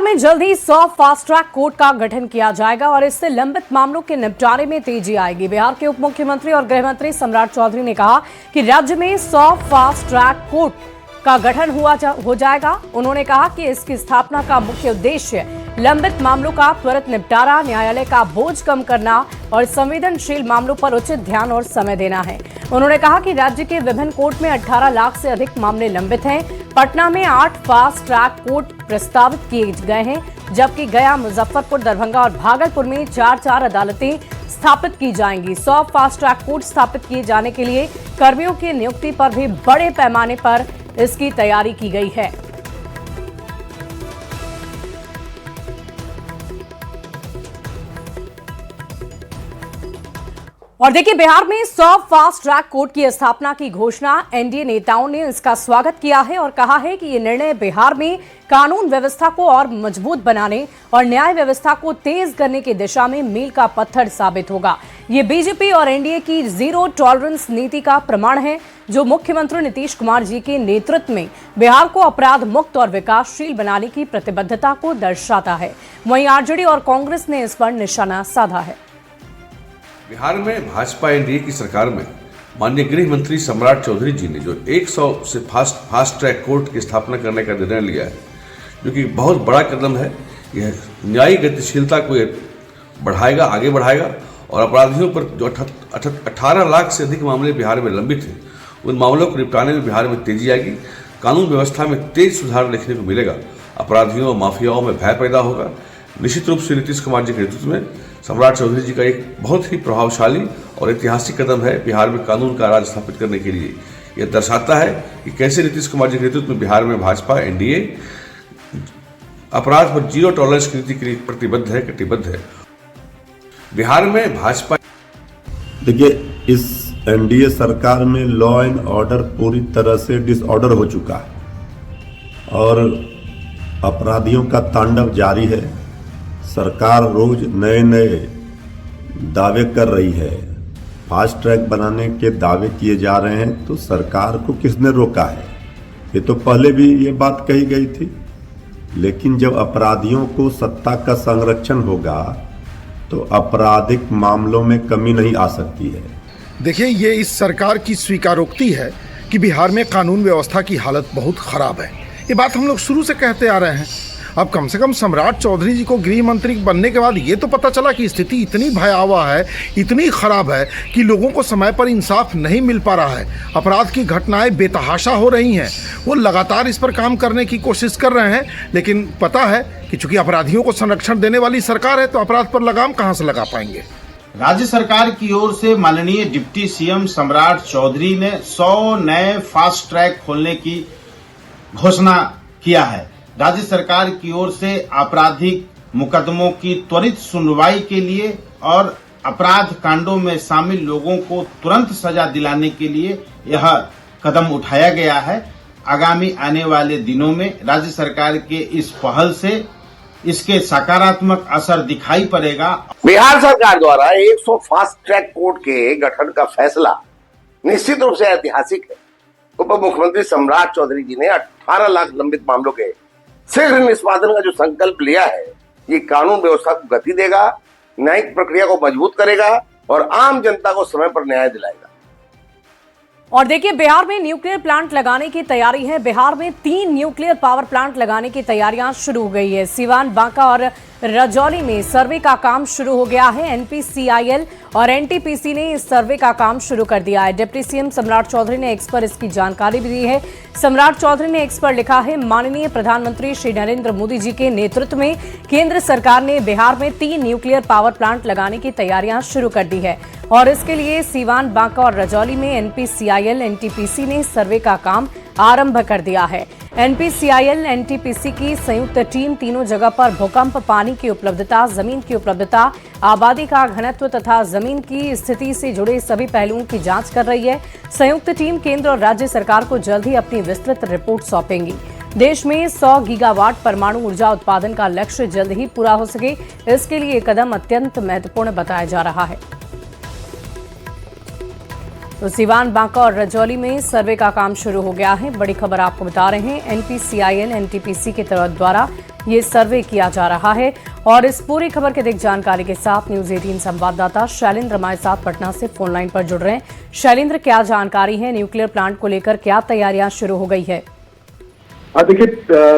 में जल्द ही 100 fast track court का गठन किया जाएगा और इससे लंबित मामलों के निपटारे में तेजी आएगी। बिहार के उप मुख्यमंत्री और गृह मंत्री सम्राट चौधरी ने कहा कि राज्य में 100 फास्ट ट्रैक कोर्ट का गठन हो जाएगा। उन्होंने कहा कि इसकी स्थापना का मुख्य उद्देश्य लंबित मामलों का त्वरित निपटारा, न्यायालय का बोझ कम करना और संवेदनशील मामलों पर उचित ध्यान और समय देना है। उन्होंने कहा कि राज्य के विभिन्न कोर्ट में 18 लाख से अधिक मामले लंबित हैं। पटना में 8 फास्ट ट्रैक कोर्ट प्रस्तावित किए गए हैं, जबकि गया, मुजफ्फरपुर, दरभंगा और भागलपुर में 4-4 अदालतें स्थापित की जाएंगी। 100 फास्ट ट्रैक कोर्ट स्थापित किए जाने के लिए कर्मियों की नियुक्ति पर भी बड़े पैमाने पर इसकी तैयारी की गई है। और देखिए, बिहार में 100 फास्ट ट्रैक कोर्ट की स्थापना की घोषणा एनडीए नेताओं ने इसका स्वागत किया है और कहा है कि ये निर्णय बिहार में कानून व्यवस्था को और मजबूत बनाने और न्याय व्यवस्था को तेज करने की दिशा में मील का पत्थर साबित होगा। ये बीजेपी और एनडीए की जीरो टॉलरेंस नीति का प्रमाण है, जो मुख्यमंत्री नीतीश कुमार जी के नेतृत्व में बिहार को अपराध मुक्त और विकासशील बनाने की प्रतिबद्धता को दर्शाता है। वहीं आरजेडी और कांग्रेस ने इस पर निशाना साधा है। बिहार में भाजपा एनडीए की सरकार में माननीय गृह मंत्री सम्राट चौधरी जी ने जो 100 से फास्ट ट्रैक कोर्ट की स्थापना करने का निर्णय लिया है, जो कि बहुत बड़ा कदम है। यह न्यायिक गतिशीलता को बढ़ाएगा, आगे बढ़ाएगा और अपराधियों पर जो 18 लाख से अधिक मामले बिहार में लंबित हैं, उन मामलों को निपटाने में बिहार में तेजी आएगी। कानून व्यवस्था में तेज सुधार देखने को मिलेगा। अपराधियों और माफियाओं में भय पैदा होगा। निश्चित रूप से नीतीश कुमार जी के नेतृत्व में सम्राट चौधरी जी का एक बहुत ही प्रभावशाली और ऐतिहासिक कदम है बिहार में कानून का राज स्थापित करने के लिए। यह दर्शाता है कि कैसे नीतीश कुमार जी के नेतृत्व में बिहार में भाजपा एनडीए अपराध पर जीरो टॉलरेंस की नीति के लिए प्रतिबद्ध है, कटिबद्ध है। बिहार में भाजपा, देखिए, इस एनडीए सरकार में लॉ एंड ऑर्डर पूरी तरह से डिसऑर्डर हो चुका है और अपराधियों का तांडव जारी है। सरकार रोज नए नए दावे कर रही है, फास्ट ट्रैक बनाने के दावे किए जा रहे हैं, तो सरकार को किसने रोका है? ये तो पहले भी ये बात कही गई थी, लेकिन जब अपराधियों को सत्ता का संरक्षण होगा तो आपराधिक मामलों में कमी नहीं आ सकती है। देखिए, ये इस सरकार की स्वीकारोक्ति है कि बिहार में कानून व्यवस्था की हालत बहुत खराब है। ये बात हम लोग शुरू से कहते आ रहे हैं। अब कम से कम सम्राट चौधरी जी को गृह मंत्री बनने के बाद ये तो पता चला कि स्थिति इतनी भयावह है, इतनी खराब है कि लोगों को समय पर इंसाफ नहीं मिल पा रहा है। अपराध की घटनाएं बेतहाशा हो रही हैं। वो लगातार इस पर काम करने की कोशिश कर रहे हैं, लेकिन पता है कि चूंकि अपराधियों को संरक्षण देने वाली सरकार है, तो अपराध पर लगाम कहाँ से लगा पाएंगे। राज्य सरकार की ओर से माननीय डिप्टी सीएम सम्राट चौधरी ने 100 नए फास्ट ट्रैक खोलने की घोषणा किया है। राज्य सरकार की ओर से आपराधिक मुकदमों की त्वरित सुनवाई के लिए और अपराध कांडों में शामिल लोगों को तुरंत सजा दिलाने के लिए यह कदम उठाया गया है। आगामी आने वाले दिनों में राज्य सरकार के इस पहल से इसके सकारात्मक असर दिखाई पड़ेगा। बिहार सरकार द्वारा 100 फास्ट ट्रैक कोर्ट के गठन का फैसला निश्चित रूप से ऐतिहासिक है। उप मुख्यमंत्री सम्राट चौधरी जी ने 18 लाख लंबित मामलों के शीघ्र निष्पादन का जो संकल्प लिया है, ये कानून व्यवस्था को गति देगा, न्यायिक प्रक्रिया को मजबूत करेगा और आम जनता को समय पर न्याय दिलाएगा। और देखिए, बिहार में न्यूक्लियर प्लांट लगाने की तैयारी है। बिहार में 3 न्यूक्लियर पावर प्लांट लगाने की तैयारियां शुरू हो गई है। सीवान, बांका और रजौली में सर्वे का काम शुरू हो गया है। एनपीसीआईएल और एनटीपीसी ने इस सर्वे का काम शुरू कर दिया है। डिप्टी सीएम सम्राट चौधरी ने एक्स पर इसकी जानकारी भी दी है। सम्राट चौधरी ने एक्स पर लिखा है, माननीय प्रधानमंत्री श्री नरेंद्र मोदी जी के नेतृत्व में केंद्र सरकार ने बिहार में 3 न्यूक्लियर पावर प्लांट लगाने की तैयारियां शुरू कर दी है और इसके लिए सीवान, बांका और रजौली में एनपीसीआईएल, एनटीपीसी ने सर्वे का काम आरंभ कर दिया है। एनपीसीआईएल, एनटीपीसी की संयुक्त टीम तीनों जगह पर भूकंप, पानी की उपलब्धता, जमीन की उपलब्धता, आबादी का घनत्व तथा जमीन की स्थिति से जुड़े सभी पहलुओं की जांच कर रही है। संयुक्त टीम केंद्र और राज्य सरकार को जल्द ही अपनी विस्तृत रिपोर्ट सौंपेंगी। देश में 100 गीगावाट परमाणु ऊर्जा उत्पादन का लक्ष्य जल्द ही पूरा हो सके, इसके लिए कदम अत्यंत महत्वपूर्ण बताया जा रहा है। तो सीवान, बांका और रजौली में सर्वे का काम शुरू हो गया है। बड़ी खबर आपको बता रहे हैं, एनपीसीआईएल, एनटीपीसी के द्वारा ये सर्वे किया जा रहा है। और इस पूरी खबर की अधिक जानकारी के साथ न्यूज 18 संवाददाता शैलेंद्र हमारे साथ पटना से फोन लाइन पर जुड़ रहे हैं। शैलेंद्र, क्या जानकारी है? न्यूक्लियर प्लांट को लेकर क्या तैयारियां शुरू हो गई है? देखिए,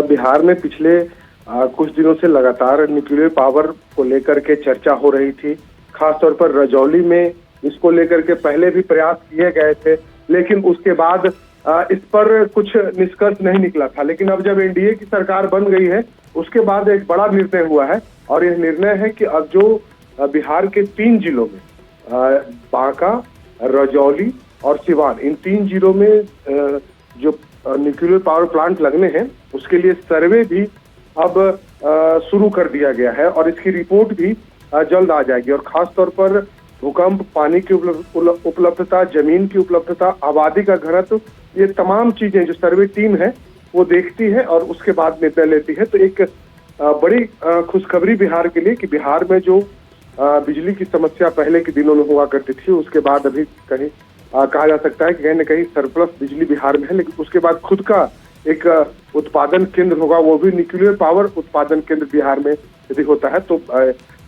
बिहार में पिछले कुछ दिनों से लगातार न्यूक्लियर पावर को लेकर के चर्चा हो रही थी। खासतौर पर रजौली में इसको लेकर के पहले भी प्रयास किए गए थे, लेकिन उसके बाद इस पर कुछ निष्कर्ष नहीं निकला था। लेकिन अब जब एनडीए की सरकार बन गई है, उसके बाद एक बड़ा निर्णय हुआ है, और यह निर्णय है कि अब जो बिहार के 3 जिलों में बांका, रजौली और सिवान, इन 3 जिलों में जो न्यूक्लियर पावर प्लांट लगने हैं, उसके लिए सर्वे भी अब शुरू कर दिया गया है, और इसकी रिपोर्ट भी जल्द आ जाएगी। और खास तौर पर भूकंप, पानी की उपलब्धता, जमीन की उपलब्धता, आबादी का घनत्व, ये तमाम चीजें जो सर्वे टीम है वो देखती है और उसके बाद निर्णय लेती है। तो एक बड़ी खुशखबरी बिहार के लिए कि बिहार में जो बिजली की समस्या पहले के दिनों में हुआ करती थी, उसके बाद अभी कहीं कहा जा सकता है कि कहीं न कहीं सरप्लस बिजली बिहार में है। लेकिन उसके बाद खुद का एक उत्पादन केंद्र होगा, वो भी न्यूक्लियर पावर उत्पादन केंद्र बिहार में यदि होता है तो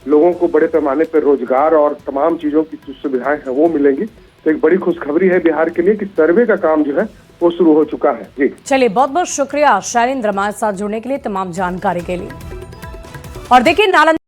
लोगों को बड़े पैमाने पर रोजगार और तमाम चीजों की जो सुविधाएं हैं वो मिलेंगी। तो एक बड़ी खुशखबरी है बिहार के लिए कि सर्वे का काम जो है वो शुरू हो चुका है। जी चलिए, बहुत बहुत शुक्रिया शैलेंद्र हमारे साथ जुड़ने के लिए, तमाम जानकारी के लिए। और देखिए, नालंदा